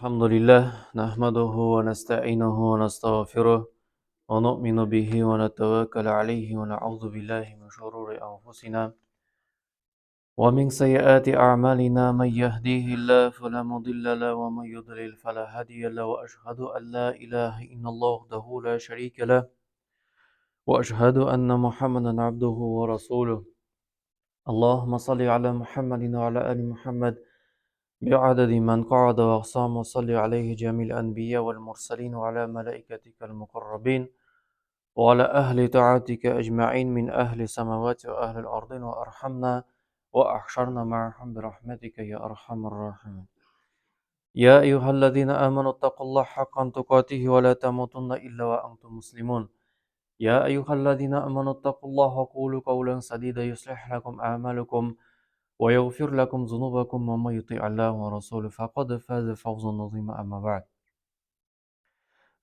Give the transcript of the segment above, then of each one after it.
الحمد لله نحمده ونستعينه ونستغفره ونؤمن به ونتوكل عليه ونعوذ بالله من شرور أنفسنا ومن سيئات أعمالنا من يهديه الله فلا مضل له ومن يضلل فلا هادي له وأشهد أن لا إله إلا الله وحده لا شريك له وأشهد أن محمدا عبده ورسوله اللهم صل على محمد وعلى آل محمد بعدد من قعد وأقسام وصل عليه جميع الأنبياء والمرسلين وعلى ملائكتك المقربين وعلى أهل طاعتك أجمعين من أهل السماوات وأهل الأرض وأرحمنا وأحشرنا معهم برحمتك يا أرحم الراحمين يا أيها الذين آمنوا اتقوا الله حق تقاته ولا تموتن إلا وأنتم مسلمون يا أيها الذين آمنوا اتقوا الله وقولوا قولا سديدا يصلح لكم أعمالكم ويغفر لكم ذنوبكم ومن يطيع الله ورسوله فقد فاز فوزا عظيما أما بعد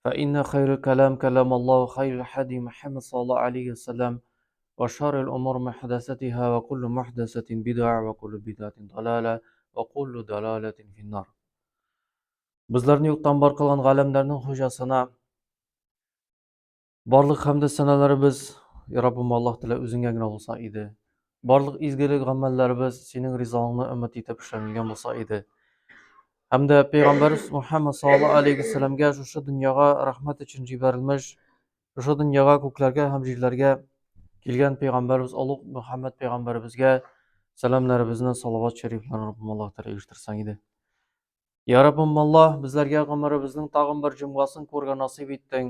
فإن خير الكلام كلام الله وخير الحدي محمد صلى الله عليه وسلم وشر الأمور محدثاتها وكل محدثة بدعة وكل بدعة ضلالة وكل ضلالة في النار Bizlarni yo'qdan bor qilgan g'alamlarning xo'jasina barliq hamda sanalarimiz Rabbim Alloh taolo o'zingagina bo'lsa edi. Barliq izgilik amallarimiz sening rizongni umid etib ishlangan bo'lsa edi. Hamda Payg'ambarimiz Muhammad sallallohu alayhi vasallamga shu dunyoga rahmat uchun yuborilmish, shu dunyoga ko'klarga ham yerlarga kelgan Payg'ambarimiz Ulug' Muhammad Payg'ambarimizga salomlarimizni, salovat shariflarni Rabbim Alloh taolo eshittirsan edi. Ya Rabbim Alloh bizlarga umrimizning tag'in bir jumg'asini ko'rgan nasib etding.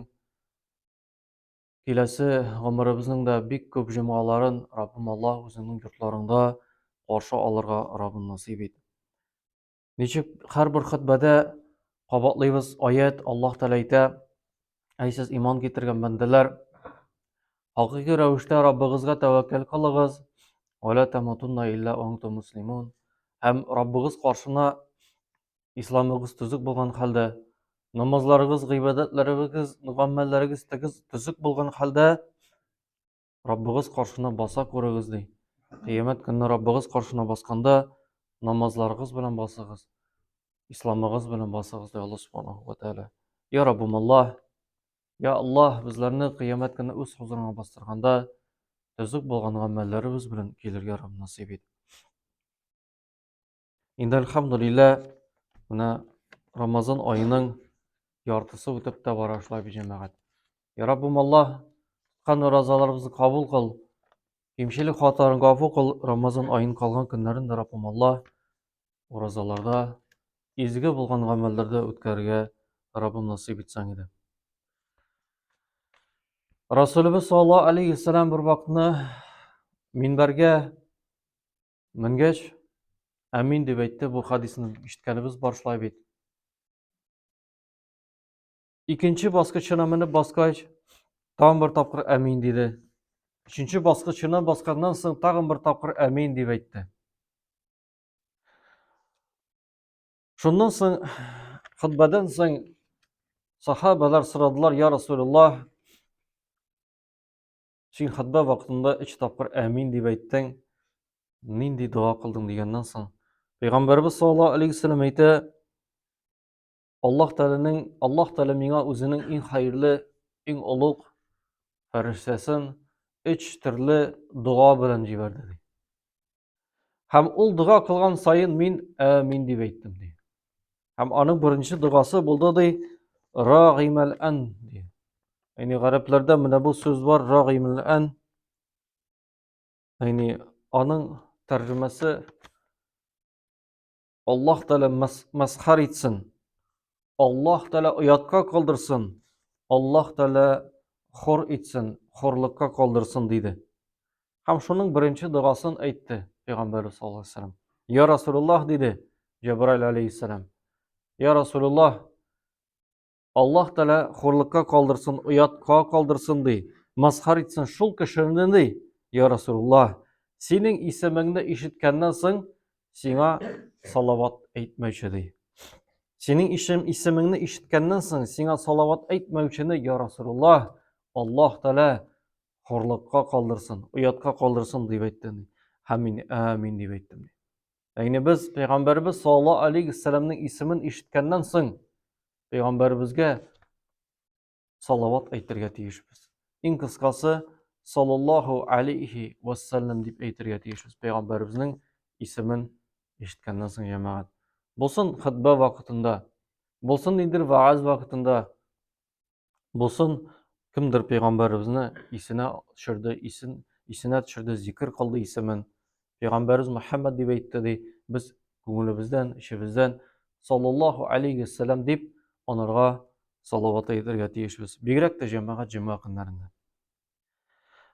Kelasi umrimizning da bek ko'p jumg'alarin Rabbim Alloh o'zingning yurtlaringda qarshi olirga Rabbim nasib et. Nechuk har bir xutbada qabatlaymiz oyat Alloh taolo ayta: "Ey siz iymon keltirgan bandalar, haqiqiy ravishda Robbingizga tavakkal qiling'iz. Va la tamutunna illa wa antum muslimun." Ham Robbigiz qarshina islomingiz tuzuk bo'lgan holda, namozlaringiz, ibodatlaringiz, muomalalaringiz tuzuk bo'lgan holda Robbigiz qarshina bosa ko'rig'iz dey. Qiyomat kunida Robbigiz qarshina bosganda namozlaringiz bilan bosasiz, islomingiz bilan bosasiz dey Alloh subhanahu va taolo. Ya Robbim Alloh, ya Alloh bizlarni qiyomat kuni o'z huzurina bostirganda tuzuk bo'lgan amallarimiz bilan kelirga Robb nasib et. Endi alhamdulillah buna Ramazon oyining yartısı o'tib da barashlar bir cemaat. Ya Rabbim Alloh qan ro'zalarimizni qabul qil. Kimchilik xatolarni g'afu qil. Ramazon oyining qolgan kunlarini Rabbim Alloh ro'zalarda ezgi bo'lgan amallarda o'tkazishga Rabbim nasib etsan edi. Rasululloh sollallohu alayhi vasallam bir vaqtni minbarga mingach amin deb aytdi. Bu hadisni eshitganimiz boshlayib aytdi. İkinci bosqichini minib bosqach tag'in bir topqir amin dedi. Uchinchi bosqichini bosgandan so'ng tag'in bir topqir amin deb aytdi. Shundan so'ng xutbadan so'ng sahobalar so'radilar: "Ya Rasululloh, sen xutba vaqtida 3 topqir amin deb aytding, nindi duo qilding?" degandan so'ng Payg'ambarimiz sollallohu alayhi vasallam aytdi: Alloh taolo menga o'zining eng xayrli, eng ulug' farishtasin 3 turli duo bilan jibardi. Ham ul duo qilgan sayin men amin deb aytdim deydi. Ham onun birinchi duosi bo'ldi dey, ragimal an deydi. Ya'ni arablarda mana bu so'z bor, ragimal an. Ya'ni onun tarjimasi Alloh taolo masxar etsin. Alloh taolo uyatga qoldirsin. Alloh taolo xor etsin, xorlikka qoldirsin deydi. Ham shuning birinchi duosini aytdi Payg'ambarimiz sollallohu alayhi vasallam. Ya Rasululloh dedi Jibril alayhissalom. Ya Rasululloh, Alloh taolo xorlikka qoldirsin, uyatga qoldirsin dey. Masxar etsin shul kishini dey. Ya Rasululloh, sening ismingni eshitgandan so'ng senga salovat aytmoqchi dey. Sening ismingni eshitgandan so'ng senga salovat aytmoqchini ya Rasululloh, Alloh taolo xorlikka qoldirsin, uyatga qoldirsin deb aytdim. Amin deb aytdim. Yani biz Peygamberimiz sallallahu aleyhi ve sellem'nin ismini işitkenden so'ng Peygamberimizge salavat aytırga tiyishmiz. Eng qisqasi sallallahu aleyhi ve sellem deb aytırga tiyishmiz. Peygamberimizning ismini eshitgandan so'ng jamoat. Bo'lsin xutba vaqtida, bo'lsin nedir va'z vaqtida, bo'lsin kimdir Peygamberimizni isine tushirdi, zikr qildi ismin. Peygamberimiz Muhammad deb aytdi, biz ko'nglimizdan, ishimizdan sallallahu aleyhi ve sellem deb onlarga salavat aytırga tiyishmiz. Bigrakda jamoat juma kunlarida.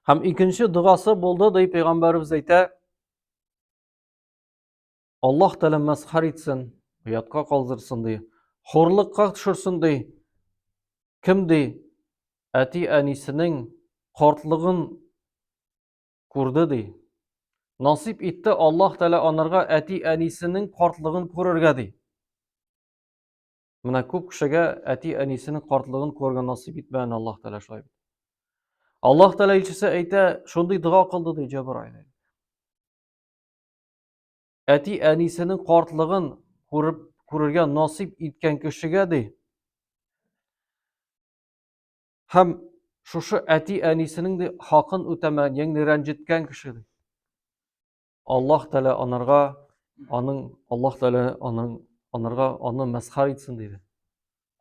Ham ikkinchi duosi bo'ldi deb Peygamberimiz aytdi. Allah Teala mazhar etsin, hayotga qoldirsin dey, xo'rliqqa tushirsin dey. Kimdi ati anisining qortlig'in ko'rdi dey. Nasib etdi Allah Teala onlarga ati anisining qortlig'in ko'rarga dey. Mana ko'p kishiga ati anisining qortlig'in ko'rgan nasib etmagan Allah Teala shulay. Allah Teala elchisi ayta, shunday duo qildi dey Jabroil. Ati anisining qortlig'in ko'rarga nasib etgan kishiga dey. Ham şuşu ati anisining de haqin o'taman, ya'ni ranjitgan kishi. Allah Teala onlarga onu mazhar etsin deydi.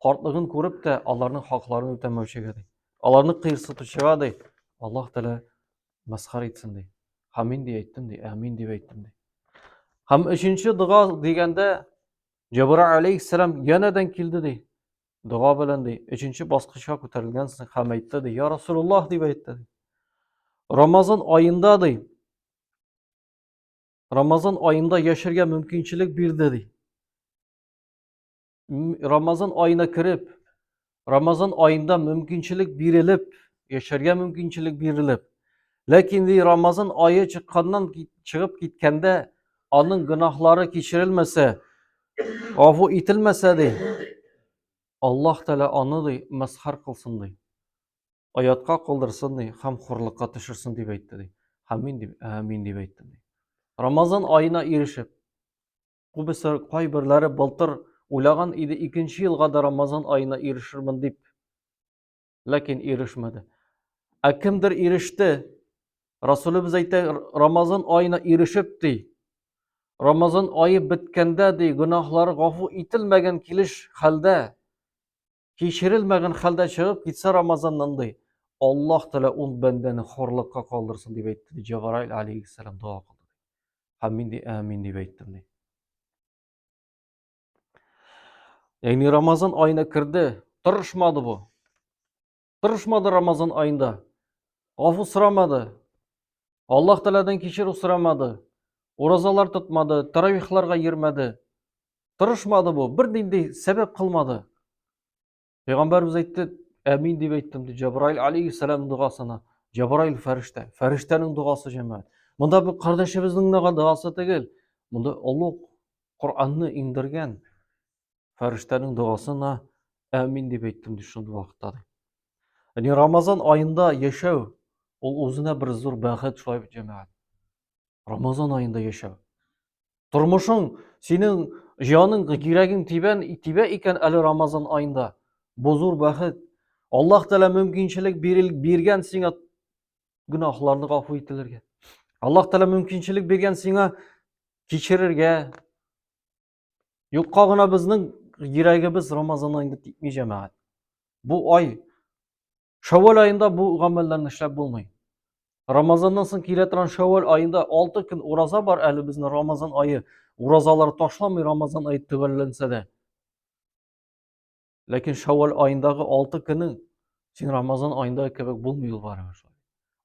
Qortlig'in ko'rib de onlarning haqlarini o'tamovchiga deydi. Onlarni qirsituvchiga deydi. Allah Teala mazhar etsin deydi. Amin deb aytdim deydi. Amin deb aytdim deydi. Ham uchinchi duo deganda Jibril alayhissalom yanadan keldi deydi. Duo bilan deydi. Uchinchi bosqichga ko'tarilgan so'ng ham aytdi deydi. Ya Rasululloh deb aytdi. Ramazon oyida deydi. Ramazon oyida yashirga mumkinchilik berdi deydi. Ramazon oyina kirib, Ramazon oyida mumkinchilik berilib, yashirga mumkinchilik berilib. Lekin Ramazon oyi chiqib ketganda onun gunohlari kechirilmasa, afu etilmasa deydi. Allah Teala onu deydi, mazhar qilsin deydi. Hayotga qoldirsin deydi, ham xo'rliqqa tushirsin deb aytdi deydi. Amin deb aytdim deydi. Ramazon oyina erishib, qay birlari bultur o'ylagan edi 2-yilga da Ramazon oyina erishirman deb. Lekin erishmadi. Kimdir erishdi. Rasulimiz aytdi, Ramazon oyina erishibdi. Ramazon oyi bitganda dey, gunohlari g'afu etilmagan kelish halda, kechirilmagan halda chiqib ketsa Ramazondan dey. Allah Teala on bandani xo'rliqqa qoldirsin deb aytdi. Jibril alayhissalom duo qildi. Amin deb aytdim deydi. Yani Ramazan ayına kirdi, tırışmadı bu. Tırışmadı Ramazan ayında. G'afu sıramadı. Allah Teala'dan kechiruv sıramadı. Orazalar tutmadı, taravihlarga yirmedi. Tırışmadı bu. Bir dinde sebep kılmadı. Peygamberimiz aytdi, amin deb aytdim deydi. Jibril alayhissalom duosuna. Jibril farishta, farishtaning duosi jamoat. Bunda bu qardoshimizning duosi tegil. Bunda Allah Qur'onni indirgan farishtaning duosuna amin deb aytdim deydi shunday vaqtda. Yani Ramazon oyida yashav ol o'zina bir zo'r baxt shular jamoat. Ramazon oyida yashav. Turmushing, sening joning, yuraging tiba ekan ali Ramazon oyida. Bu zo'r baxt. Allah Teala mumkinchilik bergan senga gunohlarni g'afur etilirga. Allah Teala mumkinchilik bergan senga kechirirga. Yo'qqagina bizning yuragimiz Ramazon oyida tekmay jamoat. Bu oy Şavval ayında bu amellarni ishlab bo'lmaydi. Ramazondan so'ng keladigan Şavval ayında 6 kun uraza bor, hali bizning Ramazon oyi urazalar tashlamay Ramazon oyi tugallansa-da. Lekin Şavval oyindagi 6 kuni sen Ramazon oyindagi kabi bo'lmaydi baribir.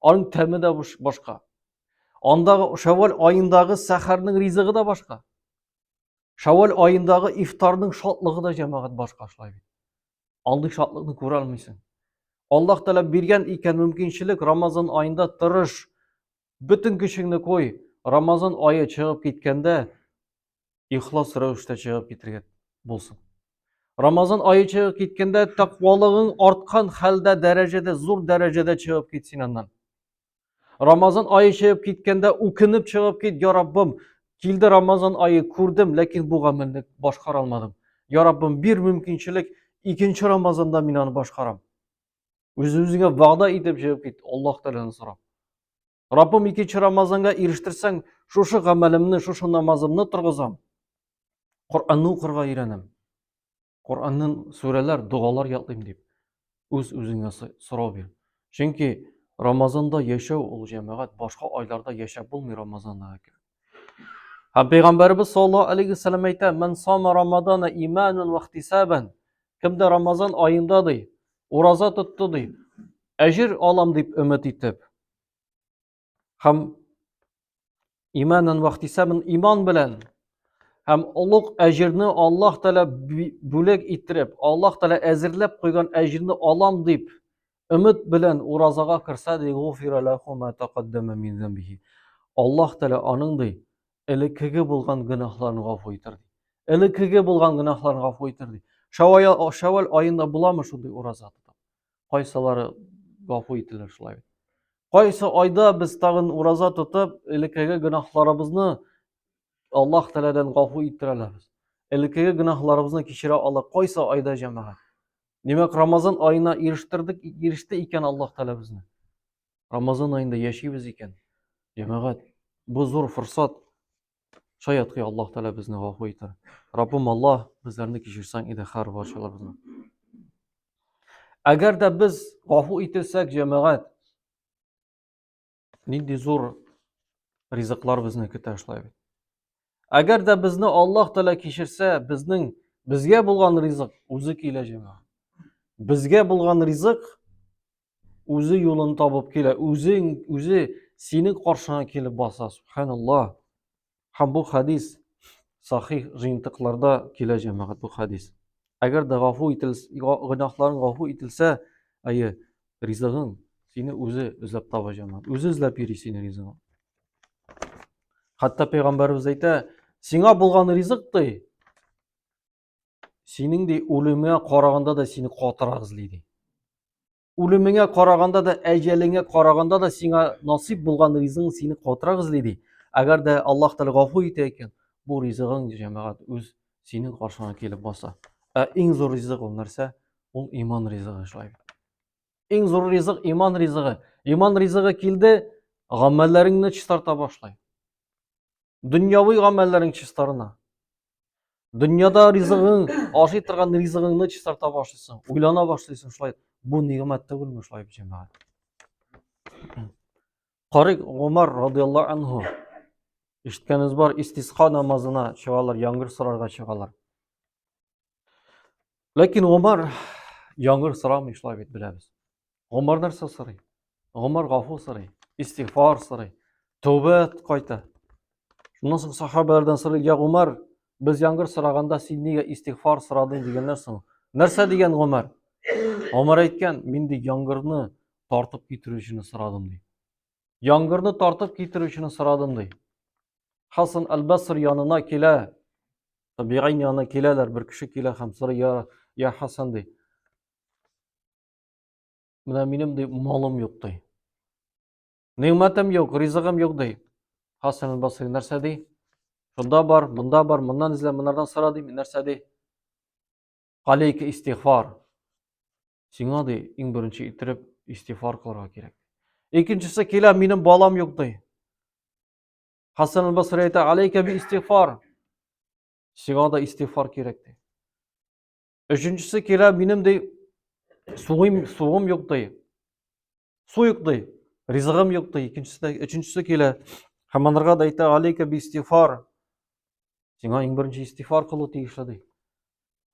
Onun ta'mi da boshqa. Ondagi Şavval oyindagi saharning rizqi da boshqa. Şavval oyindagi iftorning shodligi da jamoat boshqa ishlaydi. Ondik shodlikni ko'ra olmaysan. Allah Teala bergan ekan mumkinchilik Ramazon oyida turish, butun kuchingni qo'y. Ramazon oyi chiqib ketganda ixlos ravishda chiqib ketirgan bo'lsin. Ramazon oyi chiqib ketganda taqvolig'ing ortgan halda darajada, zo'r darajada chiqib ketsin ondan. Ramazon oyi chiqib ketganda o'kinib chiqib ket, ya Rabbim, Келді Рамазан айы көрдім, ләкин бұл ғамелді башқара алмадым. Я Раббым, бір мүмкіншілік, екінші Рамазанда мен аны башқарам. Өзіңе вағда етіп жауап кет, Аллах Тағаланы сұрап. Раббым, екінші Рамазанға еріштірсең, шушы ғамелімні, шушы намазымны тұрғызам. Құранны оқырға үйренем. Құранның сүрелер, дұғалар ятлайым деп. Өзіңе сұрау бер. Чөнки Рамазанда яшәү ул җәмәгать башка айларда яшәп булмый Рамазанда. Һәм Пәйгамбәрбез саллаллаһу алейхи ва саллям әйтә: "Мен сама Рамадана иманан ва ихтисабан." Кемдә Рамазан аенда ди, ураза тотты ди, әҗр алам дип өмет итеп. Һәм иманан ва ихтисабан иман белән һәм улуг әҗрне Аллаһ Тәала бүләк иттереп, Аллаһ Тәала әзерләп куйган әҗрне алам дип өмет белән уразага кирсә ди, гуфира лаху ма тaqaddama min zambihi. Аллаһ Тәала аның ди элеккеге булган гөнаһларын гафу итер ди. Элеккеге булган гөнаһларын гафу итер ди. Шавал аенда буламы шундый ураза тотып? Кайсылары гафу ителер шулай бит? Кайсы айда без тагын ураза тотып, элеккеге гөнаһларыбызны Аллаһ Тәаләдән гафу иттерәләбез. Элеккеге гөнаһларыбызны кичерә ала кайсы айда җәмәгать? Демәк, Рамазан айына иреште икән Аллаһ Тәала безне. Рамазан айында яшибез икән. Җәмәгать, бу зур форсат. Шаят ки Аллаһ Тәала безне гафу итер. Раббым Аллаһ безләрне кичерсәң иде һәр барчаларыбызны. Әгәр дә без гафу ителсәк, җәмәгать, нинди зур ризыклар безне көтә шулай бит. Әгәр дә безне Аллаһ Тәала кичерсә, безгә булган ризык үзе килә җәмәгать. Безгә булган ризык үзе юлын табып килә, үзе синең каршыңа килеп баса. Субханаллаһ. Һәм бу хадис сахих җыентыкларда килә җәмәгать бу хадис. Әгәр дә гөнаһларың гафу ителсә, ризыгың сине үзе эзләп таба җәмәгать. Үзе эзләп йөри сине ризыгың. Хәтта Пәйгамбәрбез әйтә, сиңа булган ризык ди, синең ди үлемеңә караганда да сине катырак эзли ди. Үлемеңә караганда да, әҗәлеңә караганда да сиңа насип булган ризыгың сине катырак эзли ди. Әгәр дә Аллаһ Тәала гафу итә икән, бу ризыгың җәмәгать үз синең каршыңа килеп баса. Иң зур ризык ул нәрсә? Ул иман ризыгы шулай. Иң зур ризык иман ризыгы. Иман ризыгы килде, гамәлләреңне чистарта башлай. Дөньяви гамәлләрең чистарына. Дөньяда ризыгың, ашый торган ризыгыңны чистарта башлыйсың, уйлана башлыйсың шулай. Бу нигъмәт түгелме шулай җәмәгать? Карый Умар радиллаһу анһу ишеткәнез бар, истисқа намазына чыгалар, яңгыр сорарга чыгалар. Ләкин Умар яңгыр сорамый шулай бит беләбез. Умар нәрсә сорый? Умар гафу сорый, истигъфар сорый, тәүбә кайта. Шуннан соң сахабалардан сорый, "Я Умар, без яңгыр сораганда син нигә истигъфар сорадың?" дигәннәр соң. Нәрсә дигән Умар? Умар әйткән, "Мин ди яңгырны тартып китерүчене сорадым" ди. Яңгырны тартып китерүчене сорадым ди. Хасан аль-Басри янына килә. Табигый янына киләләр, бер кеше килә һәм сорый, "Я Хасан ди. Менә минем ди малым юк ди. Нигъмәтем юк, ризыгым юк ди." Хасан аль-Басри нәрсә ди? Шунда бар, бунда бар, моннан эзлә, моннардан сора ди. Нәрсә ди? Алейка истигъфар. Сиңа ди иң беренче иттереп истигъфар кылырга кирәк. Икенчесе килә, минем балам юк ди. Хасан аль-Басри әйтә, алейка би истигъфар. Сиңа да истигъфар кирәк ди. Өченчесе килә, минем ди суым юк ди. Су юк ди. Ризыгым юк ди. Өченчесе килә, һәм анарга да әйтә, алейка би истигъфар. Сиңа иң беренче истигъфар кылу тиешле ди.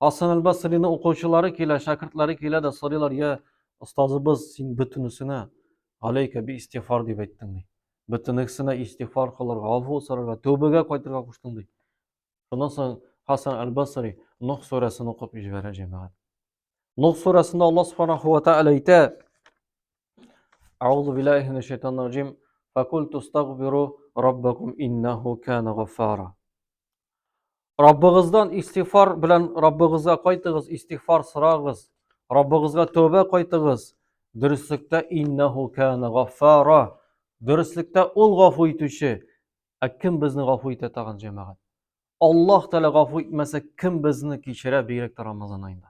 Хасан аль-Басриның укучылары килә, шәкертләре килә дә сорыйлар, "Я остазыбыз, син бөтенесенә алейка би истигъфар дип әйттең ди. Бөтенесенә истигъфар кылырга, гафу сорарга, тәүбәгә кайтырга куштың ди." Шуннан соң Хасан аль-Басри Нух сүрәсен укып җибәрә җәмәгать. Нух сүрәсендә Аллаһ Субханаһу ва Тааля әйтә: "Аузу биллаһи минәш шайтанир раҗим. Факульту стагфиру раббакум иннаху кана гаффара." Раббыгыздан истигъфар белән Раббыгызга кайтыгыз, истигъфар сорагыз. Раббыгызга тәүбә кайтыгыз. Дөреслекдә иннаху кана гаффара. Дөреслекдә ул гафу итүче. Kim bizni g'afur etadigan jamoat? Alloh taolo g'afur etmasa, kim bizni kechiradi beyrakda Ramazon oyida?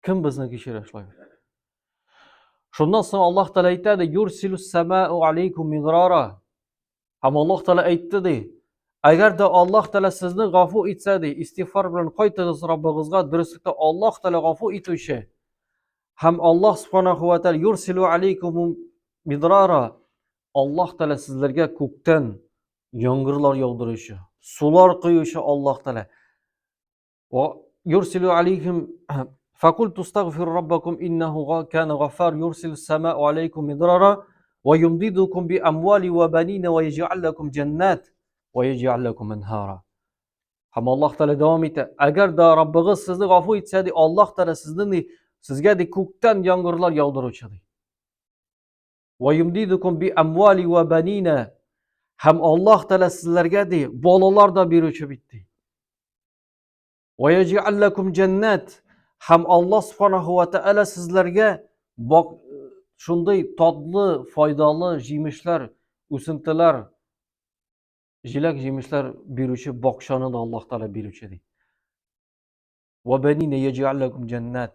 Kim bizni kechiradi shular? Shundan so'ng Alloh taolo aytadi: "Yursilus sama'u alaykum midrara." Ham Alloh taolo aytdi-de, agarda Alloh taolo sizni g'afur etsa-de, istig'for bilan qaytasiz Robbingizga, durustlikda Alloh taolo g'afur etuvchi. Ham Alloh subhanahu va taolo yursilu alaykum midrara. Alloh taolo sizlarga ko'kdan yomg'irlar yog'diruvchi, sular quyuvchi Alloh taolo. Va yursilu alaykum فقلت استغفروا ربكم إنه كان غفار يرسل السماء عليكم مدرارا ويمددكم بأموال وبنين ويجعل لكم جنات ويجعل لكم أنهارا. Ham Alloh taolo davom etadi. Agarda Robbingiz sizni g'afur etsa-de, Alloh taolo sizga ko'kdan yomg'irlar yog'diruvchidir. Va yumdidukum bi amwali va banina. Ham Alloh taolo sizlarga bolalar da beruvchi bitdi. Va yaj'al lakum jannat. Ham Alloh subhanahu va taolo sizlarga shunday totli, foydali jemishlar, o'simtalar, jilak jemishlar beruvchi bog'chani da Alloh taolo beruvchidir. Va banina yaj'al lakum jannat.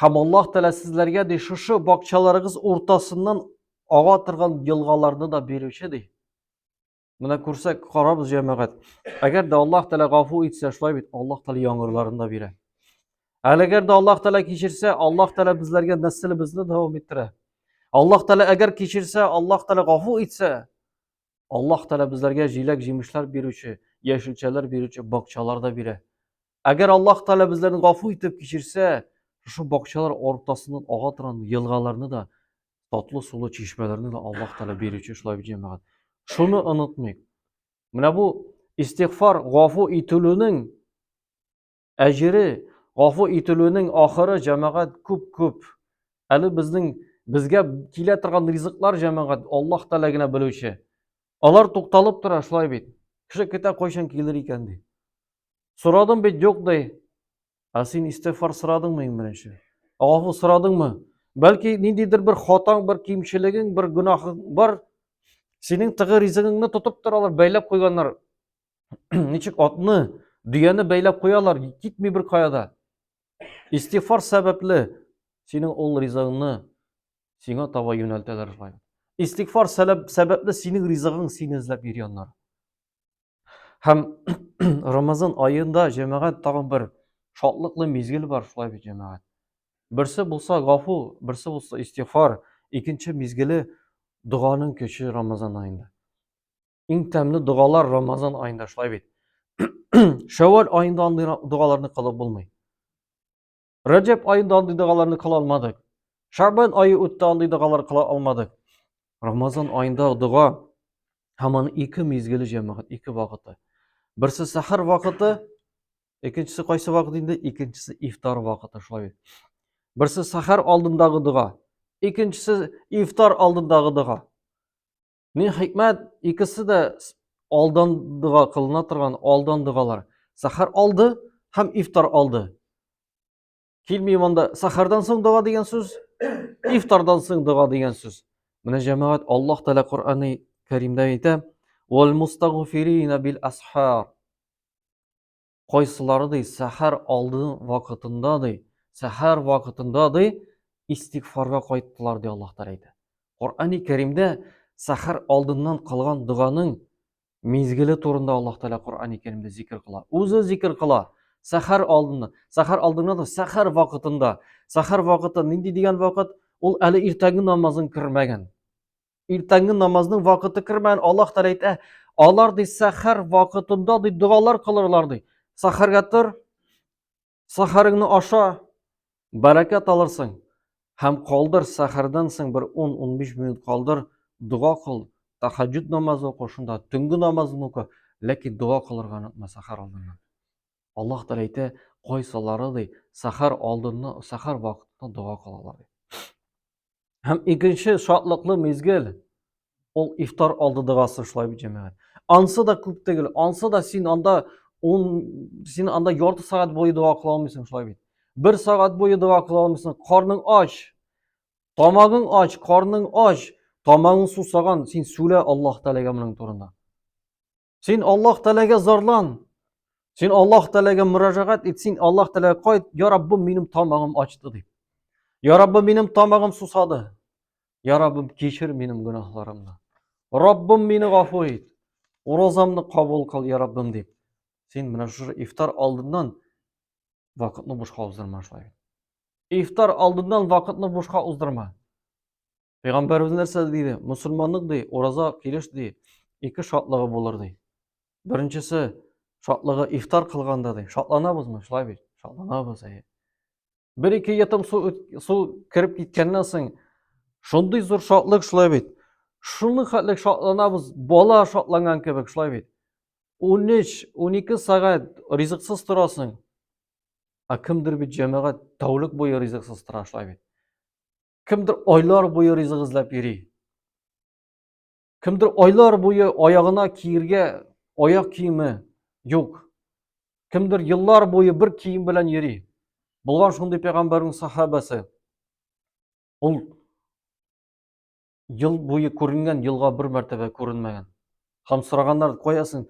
Ham Alloh taolo sizlarga shu bog'chalaringiz o'rtasidan og'a turgan yilg'alarni da beruvchidir. Buna ko'rsak, qarabız jamoat. Agarda Alloh taolo g'afur etsa, shular bit Alloh taolo yomg'irlarini da beradi. Agarda Alloh taolo kechirsa, Alloh taolo bizlarga naslimizni davom ettiradi. Alloh taolo agar kechirsa, Alloh taolo g'afur etsa, Alloh taolo bizlarga jilak jemishlar beruvchi, yashilchalar beruvchi bog'chalar da beradi. Agar Alloh taolo bizlarni g'afur etib kechirsa, shu bog'chalar o'rtasidan og'a turgan yilg'alarni da, tatlı sulu çeşmelerini de Allah taolo beruvchi shular jamoat. Shuni unutmaylik. Mana bu istig'for g'afur etiluvning ajri, g'afur etiluvning oxiri jamoat ko'p. Hali bizga kela turgan rizqlar jamoat Alloh taolagina biluvchi. Ular to'xtalib turadi shular bit. Kishi keta qo'ysan kelar ekan deydi. So'radim bit yo'q deydi. Sen istig'for so'radingmi birinchi? G'afur so'radingmi? Balki nindidir bir xotang, bir kemchiliging, bir gunohing bor. Sening tig'i rizqingni tutib turalar, baylab qo'yganlar. Nechik otni, duyani baylab qo'yalar, ketmay bir qoyada. Istig'for sababli sening ol rizqingni senga tava yo'naltalar. Istig'for sababli sening rizqing seni izlab yurganlar. Ham Ramazon oyida jamoat tag'in bir shodlikli mezgil bor shular jamoat. Birsi bo'lsa g'afur, birsi bo'lsa istig'for, ikkinchi mezgili duoning ko'chi Ramazon oyida. Eng tamli duolar Ramazon oyida shular bit. Shavval oyida duolarni qilib bo'lmaydi. Rajab oyida duolarni qila olmadik. Sha'ban oyi o'tdi duolar qila olmadik. Ramazon oyida duo hamon ikki mezgili jamoat, ikki vaqti. Birsi sahar vaqti, ikkinchisi qaysi vaqt endi? Ikkinchisi iftor vaqti shular. Birsi sahar oldindagi duo, ikkinchisi iftor oldindagi duo. Ne hikmat, ikkisi de oldin duo qilina turgan oldin duolar. Sahar oldi ham iftor oldi. Kelmaymonda sahardan so'ng duo degan so'z, iftordan so'ng duo degan so'z. Mana jamoat Alloh taolo Qur'oni Karimda aytadi: "Val mustaghfirina bil ashar." Qaysilari sahar oldi vaqtida istig'forga qaytdilar deb Alloh taolo aytadi. Qur'oni Karimda sahar oldindan qilgan duoning mezgili to'g'risida Alloh taolo Qur'oni Karimda zikr qiladi. O'zi zikr qiladi. Sahar oldindan sahar vaqtida. Sahar vaqti nima degan vaqt? Ul hali ertangi namozning kirmagan. Ertangi namozning vaqti kirmagan. Alloh taolo aytadi, "Ular sahar vaqtida duolar qilarlar." Saharga tur, saharingni osha, barakat olarsan. Ham qoldir sahardan so'ng bir 10-15 minut qoldir, duo qil. Tahajjud namozi o'qi, shunda tungi namozni o'qi, lekin duo qilirga unutma sahar oldindan. Alloh taolo aytadi, qo'ysalari sahar oldindan, sahar vaqtida duo qiladilar. Ham ikkinchi shodlikli mezgil ol iftor oldi duosi shular jamoat. Ansa da ko'p tegil, ansa da sen anda yarım saat bo'yi duo qila olmaysan shular. 1 soat bo'yi duo qila olmaysan, qorning och. Tomog'ing och, qorning och, tomog'ing suvsagan, sen so'la Alloh taolaga buning to'g'risida. Sen Alloh taolaga zorlan. Sen Alloh taolaga murojaat et, sen Alloh taolaga qo'y, "Ya Rabbim, mening tomog'im ochdi" deb. "Ya Rabbim, mening tomog'im susadi. Ya Rabbim, kechir mening gunohlarimni. Robbim, meni g'afur et. Ro'zamni qabul qil, ya Rabbim" deb. Sen mana shu iftor oldindan vaqtni boshqa uzdirma shular. İftar oldindan vaqtni boshqa uzdirma. Payg'ambarimiz narsa deydi? Musulmonlik deydi, ro'za kelish deydi, ikki shodlig'i bo'lar deydi. Birinchisi shodlig'i iftor qilganda deydi. Shodlanamizmi? Shular deydi. Shodlanamiz. Bir ikki yetim suv kirib ketgandan so'ng shunday zo'r shodlik shular deydi. Shuni qatlik shodlanamiz, bola shodlangan kabi shular deydi. 13-12 soat rizqsiz turasan. Kimdir bir jamoat tavlik bo'yi rizqsiz turashlar deydi. Kimdir oylar bo'yi rizq izlab yuri. Kimdir oylar bo'yi oyog'ina kiyirga oyoq kiyimi yo'q. Kimdir yillar bo'yi bir kiyim bilan yuri. Bo'lgan shunday payg'ambarning sahobasi. U yil bo'yi ko'ringan, yilga bir martaba ko'rinmagan. Ham so'raganlar qo'yasin,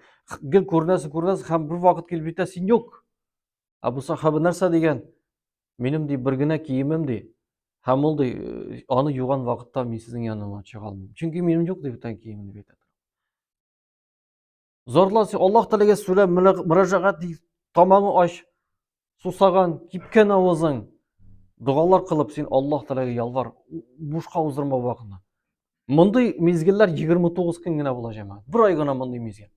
gil ko'rinasiz, ham bir vaqt kelib yetasin yo'q. Bu sahoba narsa degan? Mening de birgina kiyimim de. Ham ol de, onu yugan vaqtda men sizning yanıma chiqa olmayman. Chunki mening yo'q deb kiyimim deb aytadi. Zorlasa Alloh taolaga so'rab murojaat et, tomog'ing och, susag'an, kipkan ovozing, duolar qilib sen Alloh taolaga yalvar, boshqa uzdirma vaqtni. Bunday mezgillar 29 kungina bo'lajak. Bir oygina bunday mezgil.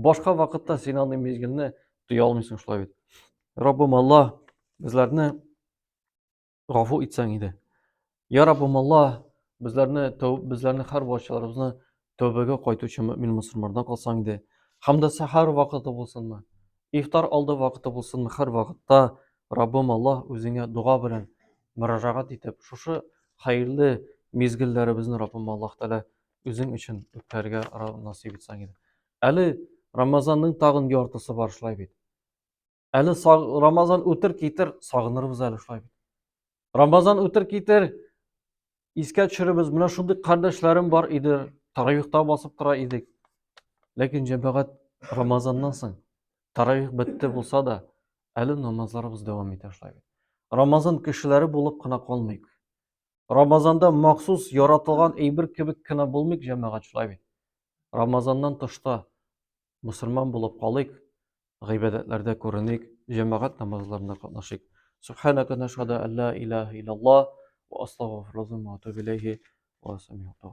Boshqa vaqtda sen onday mezgilni tuya olmaysan shular deb. Robbim Alloh bizlarni g'afur etsang edi. Ya Rabbim Alloh bizlarni har boshlarimizni tövbəga qaytuvchi mo'min musulmonlardan qilsang edi. Hamda sahar vaqti bo'lsinmi, iftor oldi vaqti bo'lsinmi, har vaqtda Robbim Alloh o'zingga duo bilan murojaat etib, shu xayrli mezgillarimizni Robbim Alloh taolo o'zing uchun o'tkarga nasib etsang edi. Ali Ramazonning tag'in yortisi bor shular edi. Ali Ramazon o'tir ketir sog'inirmiz ali shular edi. Ramazon o'tir ketir esga tushiramiz, mana shunday qardoshlarim bor edi, tarovihda bosib turar edik. Lekin jamoat Ramazondan so'ng tarovih bitti bo'lsa da, ali namozlarimiz davom etashlaydi. Ramazon kishilari bo'lib qana qolmaydi. Ramazonda maxsus yaratilgan bir kibikina bo'lmaydi jamoatchilar. Ramazondan tashqari musulmon bo'lib qolik, g'ibodatlarda ko'rinik, jamoat namozlarida qatnashik. Subhanaka nashhadu an la ilaha illalloh va astag'firulloh va atubu ilayhi va sami'tu.